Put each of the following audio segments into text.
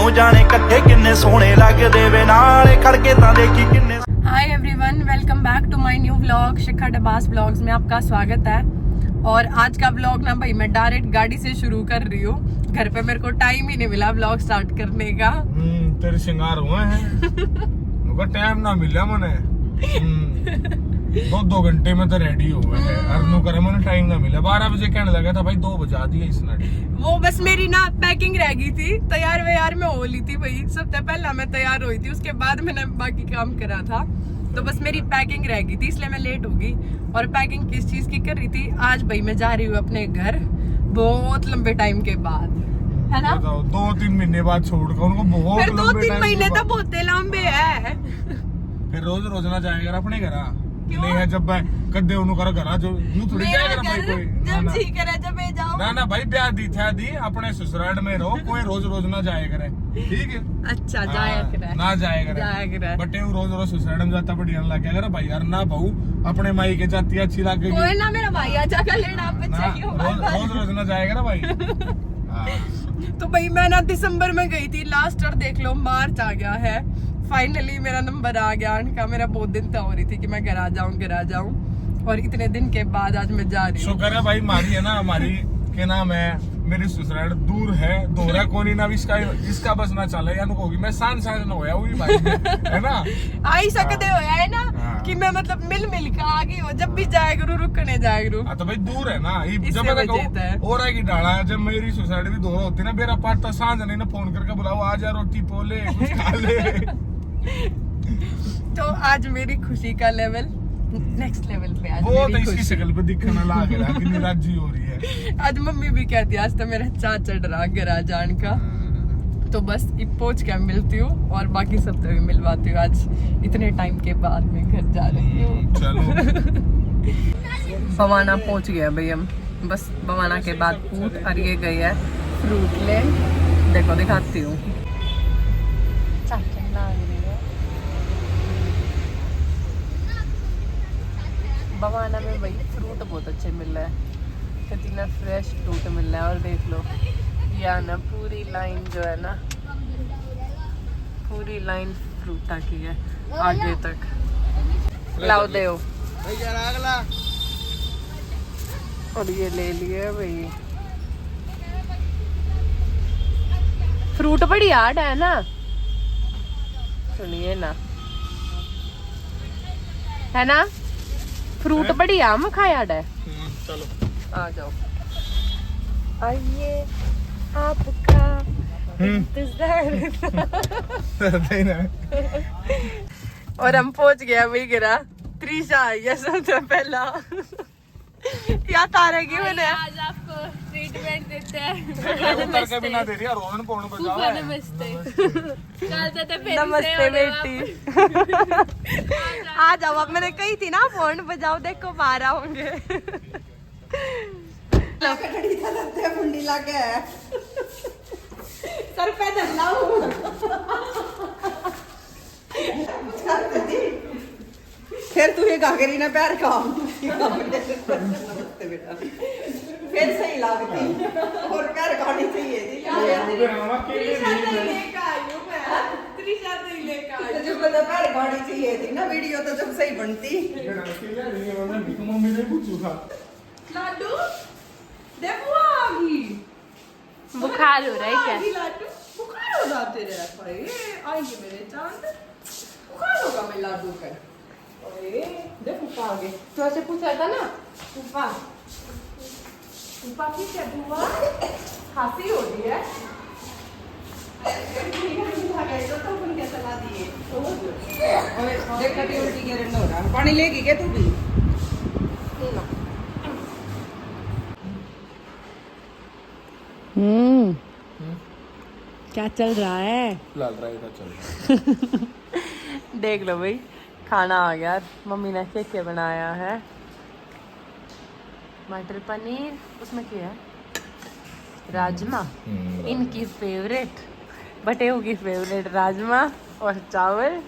दोनों जाने इकट्ठे किन्ने सोहने लगदे वे नाल खड़ के तां देखी किन्ने। Hi everyone, welcome back to my new vlog Shikha Dabas vlogs में आपका स्वागत है। और आज का व्लॉग ना भाई मैं डायरेक्ट गाड़ी से शुरू कर रही हूँ। घर पे मेरे को टाइम ही नहीं मिला व्लॉग स्टार्ट करने का। तेरे श्रृंगार हुए हैं टाइम ना मिला मने। 2 घंटे में तो रेडी हो गए हैं। अरनू करे मैंने टाइम ना मिला। 12 बजे कहने लगा था भाई 2 बजा दिए इसने। वो बस मेरी ना पैकिंग रह गई थी। तैयार मैं हो ली थी भाई। सबसे पहला मैं तैयार हुई थी, उसके बाद मैंने बाकी काम करा था। तो बस मेरी पैकिंग रह गई थी, इसलिए मैं लेट हो गई। और पैकिंग किस चीज की कर रही थी? आज भाई मैं जा रही हूँ अपने घर बहुत लंबे टाइम के बाद, है ना? 2-3 महीने बाद छोड़ कर उनको बहुत फिर 2-3 महीने तो बहुत लंबे है। फिर रोज ना जाएगा अपने घर। नहीं है जब कदे उन्हों कर घरा जो यूं थोड़ी जाएगा भाई कोई। जब जी करे जब जाओ। ना भाई ब्याह दी था दी अपने ससुराल में रहो। कोई रोज ना जाए करे, ठीक है? अच्छा जाया करे ना जाए करे बट रोज ससुराल में जाता बढ़िया लग गया करे भाई। यार ना बहू अपने माई के जाती अच्छी लगे कोई ना मेरा भाई आ जाकर लेना रोज ना जाएगा ना भाई। तो भाई मैं ना दिसंबर में गई थी लास्ट, और देख लो मार्च आ गया है। फाइनली मेरा नंबर आ गया का। मेरा बहुत दिन तो हो रही थी कि मैं घर आ जाऊं। और इतने दिन के बाद आज मैं जा रही हूँ। शुक्र है भाई मारी है ना, हमारी के नाम है मेरी ससुराल दूर है दोहरा कोनी ना इसका बस ना चले या होगी। मैं सांस ना होया हुई भाई है ना। आ ही सकते हो है ना कि मैं मतलब मिल के आ गई हो। जब भी जाया करूँ रुकने जाया करूँ। तो भाई दूर है ना। जब मैं और की डाला जब मेरी सोसाइटी भी दोहरा होती ना मेरा पार्ट तो सांझ नहीं ना फोन करके बुलाओ आ जा रोटी पोले कुछ खा ले। तो आज मेरी खुशी का लेवल नेक्स्ट लेवल पे। आज वो तो इसकी शक्ल पे दिखना लग रहा है कि राजी हो रही है। आज मम्मी भी कहती है आज तो मेरा चाह चढ़ रहा घर आ जान का। तो बस पहुंच के मिलती हूँ और बाकी सब तो भी मिलवाती हूँ। आज इतने टाइम के बाद मैं घर जा रही हूँ। चलो बवाना पहुंच गया भाई हम। बस बवाना के बाद पूट और ये गई है फ्रूट ले। देखो दिखाती हूँ। बवाना में भाई फ्रूट बहुत अच्छे मिल रहा है। कितना फ्रेश फ्रूट मिल रहा है। और देख लो या ना पूरी लाइन जो है ना, पूरी लाइन फ्रूटा की है आगे तक। लाओ दे और ये ले लिए भाई। फ्रूट बड़ी हार्ड है ना, सुनिए ना, है ना? फ्रूट बड़ी आम खाया है। चलो आ जाओ, आइए आपका इंतजार। और हम पहुंच गया वही गिरा। त्रिशा आई है सबसे पहला। या तारे की मैंने आज आपको ट्रीटमेंट देते हैं। नमस्ते बिना दे रही है रोहन पौन को जाओ। नमस्ते बेटी। आ जाओ। अब मैंने कही थी ना फोन बजाओ, देखो 12 होंगे। सर पे फिर तू ये गागरी ना पैर काम फिर सही लगती और पैर खानी चाहिए थी। जब पैर खानी चाहिए थी ना वीडियो तो जब सही बनती। लाडू देखो आ गई। बुखार हो रहा है क्या? लाडू बुखार हो रहा तेरे? आएंगे मेरे चांद। बुखार होगा मैं लाडू का। देखो आ गए। तो ऐसे पूछा था ना फूफा की क्या बुआ खांसी हो रही है। पानी लेगी क्या तू भी? क्या चल रहा है? लाल राय का चल देख लो भाई खाना आ गया। मम्मी ने क्या बनाया है? मटर पनीर, उसमें क्या है? राजमा। इनकी फेवरेट, बटेऊ की फेवरेट राजमा और चावल।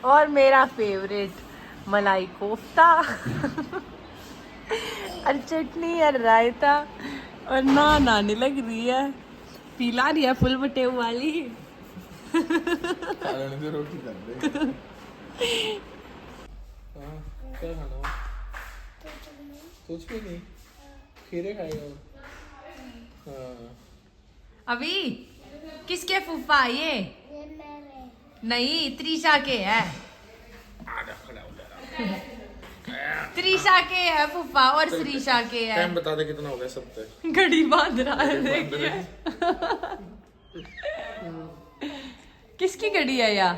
और मेरा फेवरेट मलाई कोफ्ता और चटनी और रायता। और नानी लग रही है, पिला रही है फुल बटेऊ वाली। खाने दे रोटी कर दे। हाँ क्या खाना हो? कुछ भी नहीं, खीरे खाएगा। हाँ अभी किसके फूफा ये? नहीं, त्रिशा के है। त्रिशा के है फूफा और श्रीशा के है। टाइम बता दे कितना हो गया सब तक। घड़ी बांध रहा है देखिए। किसकी घड़ी है या?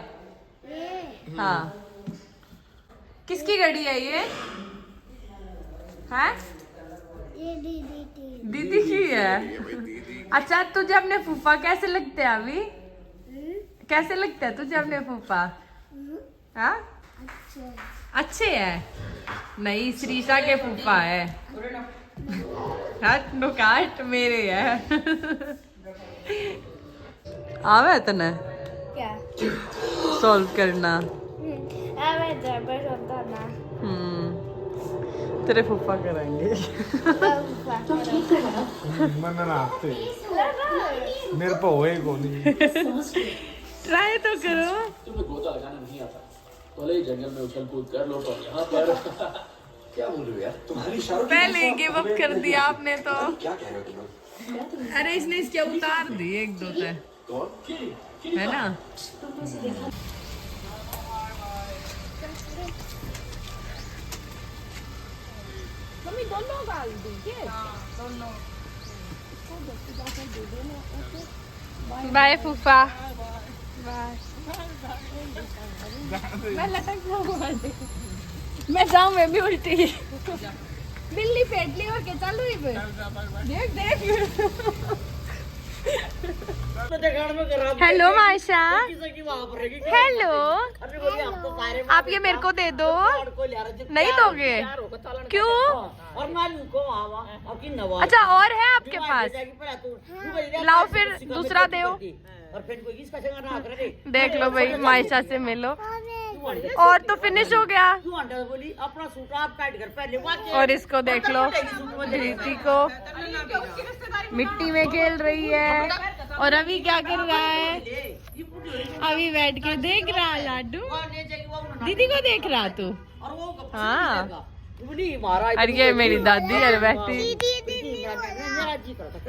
हाँ किसकी घड़ी है ये? है दीदी की है। अच्छा तुझे अपने फूफा कैसे लगते हैं अभी? कैसे लगते हैं तुझे अपने फूफा? हाँ अच्छे है। नहीं श्रीशा के फूफा है। हट नुकाट मेरे है। आवे तने क्या? सॉल्व करना। अबे जबर होता ना। तेरे फूफा करेंगे। मन नाते मेरे पे होए को नहीं। ट्राई तो करो। तुम्हें गोता लगाना नहीं आता, भले ही जंगल में उछल कूद कर लो, पर यहाँ पर क्या बोल रहे हो यार? तुम्हारी इशारों की पहले गिव अप कर दिया आपने तो। क्या कह रहे हो तुम? अरे इसने इसके उतार दिए एक दो से, कौन? है ना? मम्मी दोनों डाल दीजिए। बाय फूफा। मैं लटक जाऊंगा। मैं जाऊं, मैं भी उल्टी। बिल्ली पेटली और के चालू ही पे। देख देख। हेलो माशा। हेलो आप ये मेरे को दे दो। नहीं दोगे? क्यों? अच्छा और है आपके पास? लाओ फिर दूसरा दो। देख लो भाई मायशा से मिलो। और तो फिनिश हो गया। और इसको देख लो, धीति को मिट्टी में खेल रही है। और अभी क्या कर रहा है? अभी बैठ के देख रहा लाडू। दीदी को देख रहा तू? हाँ। अरे ये मेरी दादी है बैठी।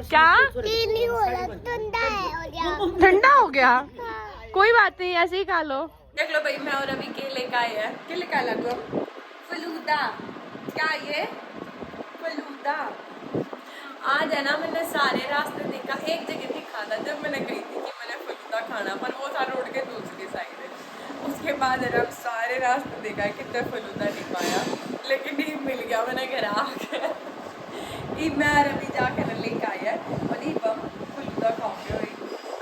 क्या ठंडा हो गया? कोई बात नहीं, ऐसे ही खा लो। देख लो भाई मैं और अभी केले का है। केले का लगो फलूदा। क्या ये फलूदा? आज है ना, मैंने सारे रास्ते देखा, एक जगह दिखा था जब मैंने गई थी कि मैंने फलूदा खाना, पर वो था रोड के दूसरी साइड है। उसके बाद है ना सारे रास्ते देखा है, कितना फलूदा नहीं पाया, लेकिन ये मिल गया। मैंने घर आ गया मैं अभी जाकर लेके आया और ये फलूदा खाओगे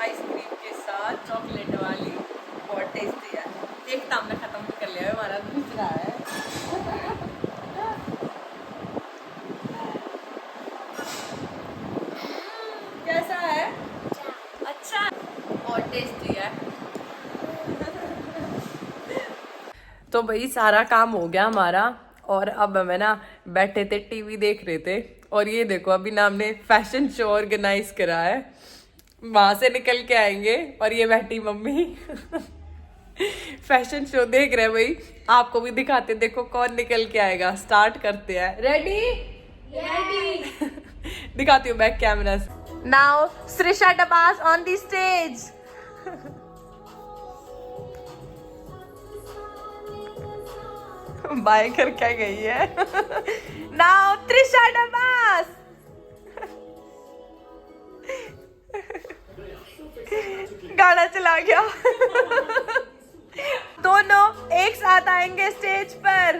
आइसक्रीम के साथ, चॉकलेट वाली, बहुत टेस्टी है। एक तो हमने खत्म कर लिया है, हमारा दूसरा है। कैसा है? अच्छा बहुत टेस्टी है। तो भाई सारा काम हो गया हमारा और अब हमें ना बैठे थे टीवी देख रहे थे। और ये देखो अभी ना हमने फैशन शो ऑर्गेनाइज करा है, वहां से निकल के आएंगे। और ये बैठी मम्मी फैशन शो देख रहे हैं भाई, आपको भी दिखाते, देखो कौन निकल के आएगा। स्टार्ट करते हैं। रेडी? रेडी। दिखाती हूँ बैक कैमरा से। Now Shrisha Dabas on the stage. Bye कर क्या गई है? नाउ त्रिशा डबास। गाना चला गया। दोनों एक साथ आएंगे स्टेज पर।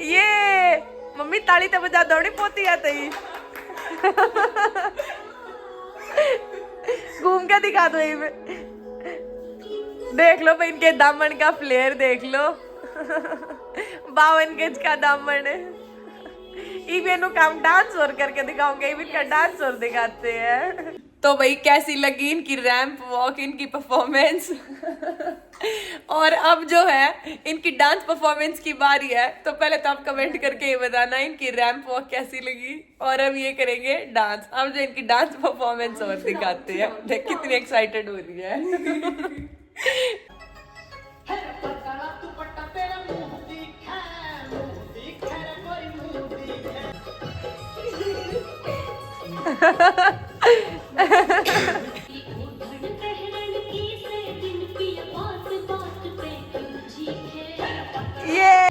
ये मम्मी ताली तो बजा दौड़ी पोती है तई। घूम के दिखा दो। देख लो भाई इनके दामन का फ्लेयर देख लो। 52 गज का दामन है। इवेनु काम डांस और करके दिखाओगे, इवन का डांस और दिखाते हैं। तो भाई कैसी लगी इनकी रैंप वॉक, इनकी परफॉर्मेंस। और अब जो है इनकी डांस परफॉर्मेंस की बारी है। तो पहले तो आप कमेंट करके ये बताना इनकी रैंप वॉक कैसी लगी, और अब ये करेंगे डांस। अब जो इनकी डांस परफॉर्मेंस और दिखाते हैं, देख कितनी एक्साइटेड हो रही है। ये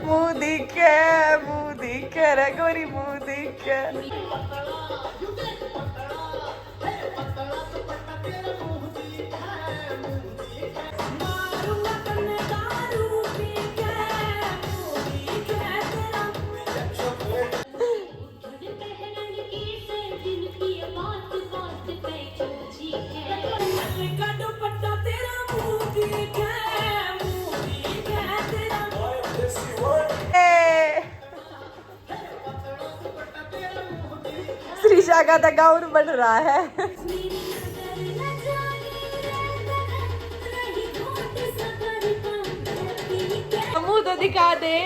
मुंह दिखे रे गोरी, मुंह दिखे। श्रीषा का तो गाउन बन रहा है। मुंह तो दिखा दे।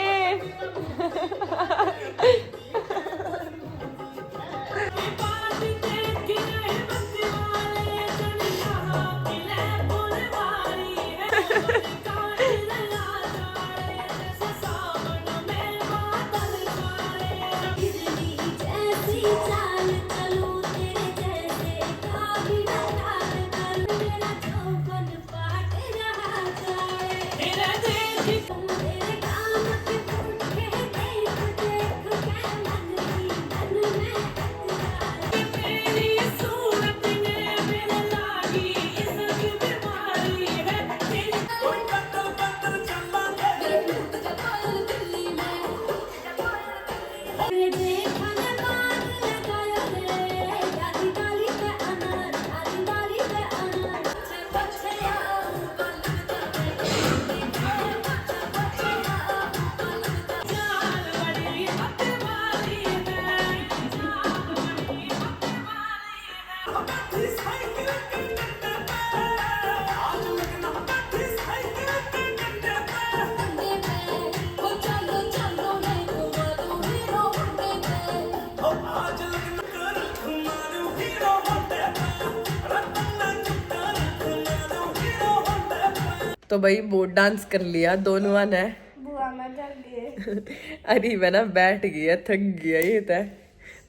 तो भाई बहुत डांस कर लिया दोनों ने। बुआ मैं डर गई। अरे मैं ना बैठ गया, थक गया। ये था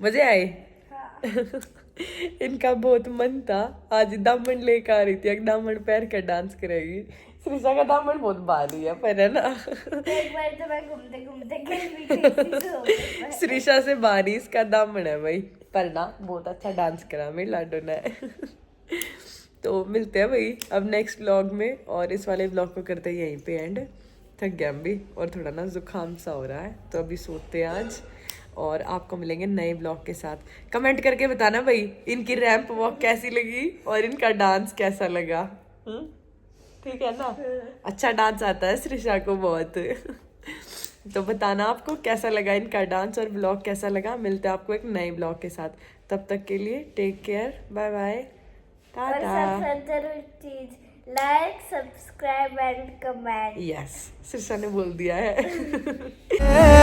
मजे आए। इनका बहुत मन था, आज दामन लेकर आ रही थी, एक दामन पैर कर डांस करेगी। श्रीषा का दामन बहुत भारी है पर है ना। एक बार तो मैं घूमते घूमते गई। श्रीषा से भारी इसका दामन है भाई, पर ना बहुत अच्छा डांस करा मेरी लाडो ने। तो मिलते हैं भाई अब नेक्स्ट व्लॉग में, और इस वाले व्लॉग को करते हैं यहीं पे एंड। थक गया हम भी, और थोड़ा ना जुकाम सा हो रहा है, तो अभी सोते हैं आज, और आपको मिलेंगे नए व्लॉग के साथ। कमेंट करके बताना भाई इनकी रैंप वॉक कैसी लगी और इनका डांस कैसा लगा। ठीक है ना, अच्छा डांस आता है श्रीषा को बहुत। तो बताना आपको कैसा लगा इनका डांस और व्लॉग कैसा लगा। मिलते हैं आपको एक नए व्लॉग के साथ, तब तक के लिए take care, bye bye, tata. जरूर चीज like subscribe and comment. Yes, Shrisha ने बोल दिया है।